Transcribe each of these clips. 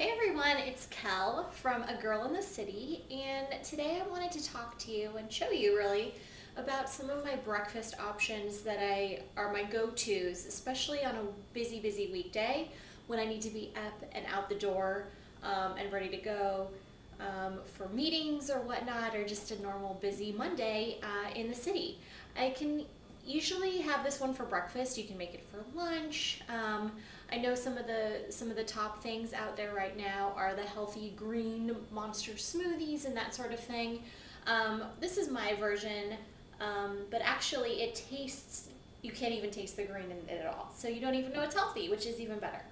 Hey everyone, it's Kel from A Girl in the City, and today I wanted to talk to you and show you really about some of my breakfast options that are my go-tos, especially on a busy weekday when I need to be up and out the door and ready to go for meetings or whatnot, or just a normal busy Monday in the city. I can usually have this one for breakfast. You can make it for lunch. I know some of the top things out there right now are the healthy green monster smoothies and that sort of thing. This is my version, but actually it tastes. You can't even taste the green in it at all, so you don't even know it's healthy, which is even better.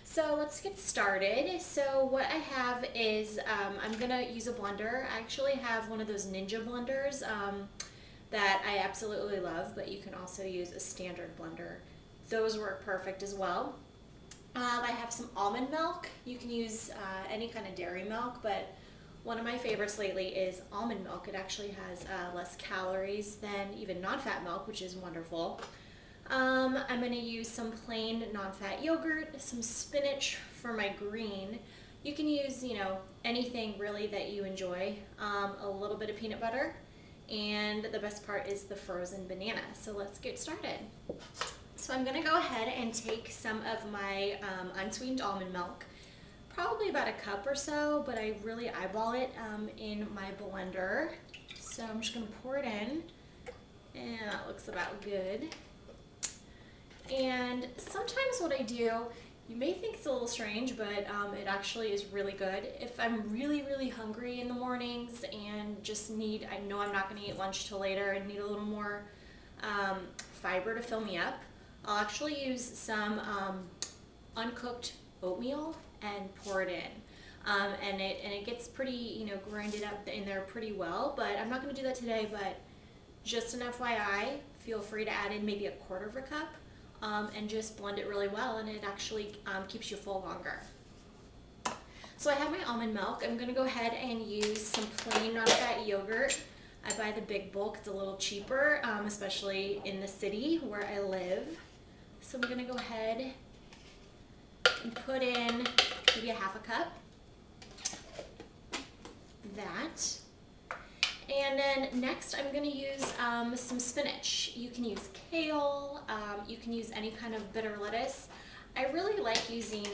So let's get started. So what I have is I'm gonna use a blender. I actually have one of those Ninja blenders that I absolutely love, but you can also use a standard blender. Those work perfect as well. I have some almond milk. You can use any kind of dairy milk, but one of my favorites lately is almond milk. It actually has less calories than even non-fat milk, which is wonderful. I'm going to use some plain non-fat yogurt, some spinach for my green. You can use, anything really that you enjoy. A little bit of peanut butter, and the best part is the frozen banana. So let's get started. So I'm going to go ahead and take some of my unsweetened almond milk, probably about a cup or so, but I really eyeball it in my blender. So I'm just going to pour it in, and that looks about good. And sometimes what I do, you may think it's a little strange, but it actually is really good. If I'm really hungry in the mornings and I know I'm not going to eat lunch till later and need a little more fiber to fill me up, I'll actually use some uncooked oatmeal and pour it in. And it gets pretty, grinded up in there pretty well, but I'm not going to do that today, but just an FYI, feel free to add in maybe a quarter of a cup. And just blend it really well, and it actually keeps you full longer. So I have my almond milk. I'm going to go ahead and use some plain non-fat yogurt. I buy the big bulk. It's a little cheaper, especially in the city where I live. So I'm going to go ahead and put in maybe a half a cup. That. And then next I'm going to use some spinach. You can use kale, you can use any kind of bitter lettuce. I really like using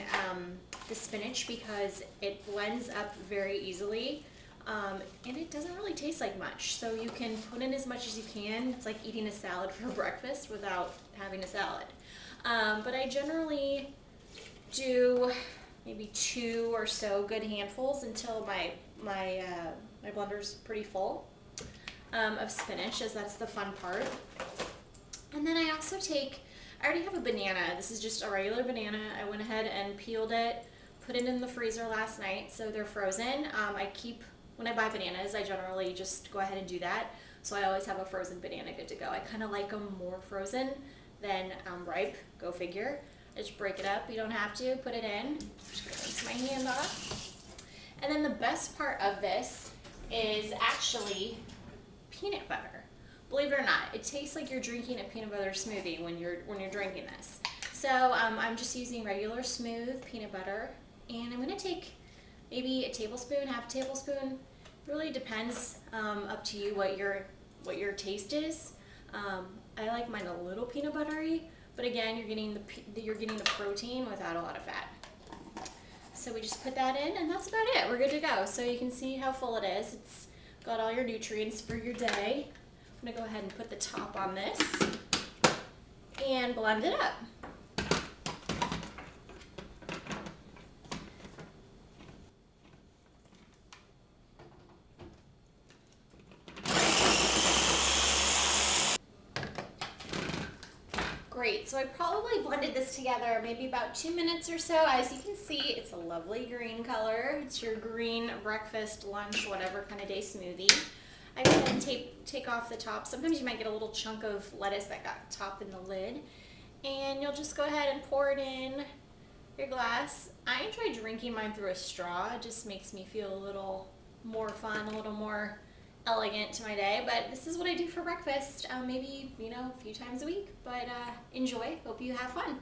the spinach because it blends up very easily, and it doesn't really taste like much. So you can put in as much as you can. It's like eating a salad for breakfast without having a salad. But I generally do maybe 2 or so good handfuls until my blender's pretty full of spinach, as that's the fun part. And then I also I already have a banana. This is just a regular banana. I went ahead and peeled it, put it in the freezer last night, so they're frozen. When I buy bananas, I generally just go ahead and do that. So I always have a frozen banana good to go. I kind of like them more frozen than ripe, go figure. I just break it up. You don't have to put it in. Just gonna rinse my hand off. And then the best part of this is actually peanut butter. Believe it or not, it tastes like you're drinking a peanut butter smoothie when you're drinking this. So I'm just using regular smooth peanut butter, and I'm going to take maybe a tablespoon, half a tablespoon. It really depends, up to you what your taste is. I like mine a little peanut buttery, but again, you're getting the protein without a lot of fat. So we just put that in, and that's about it. We're good to go. So you can see how full it is. It's got all your nutrients for your day. I'm going to go ahead and put the top on this and blend it up. Great, so I probably blended this together maybe about 2 minutes or so. As you can see, it's a lovely green color. It's your green breakfast, lunch, whatever kind of day smoothie. I go ahead and take off the top. Sometimes you might get a little chunk of lettuce that got top in the lid. And you'll just go ahead and pour it in your glass. I enjoy drinking mine through a straw. It just makes me feel a little more fun, a little more elegant to my day, but this is what I do for breakfast, maybe, a few times a week, but enjoy. Hope you have fun.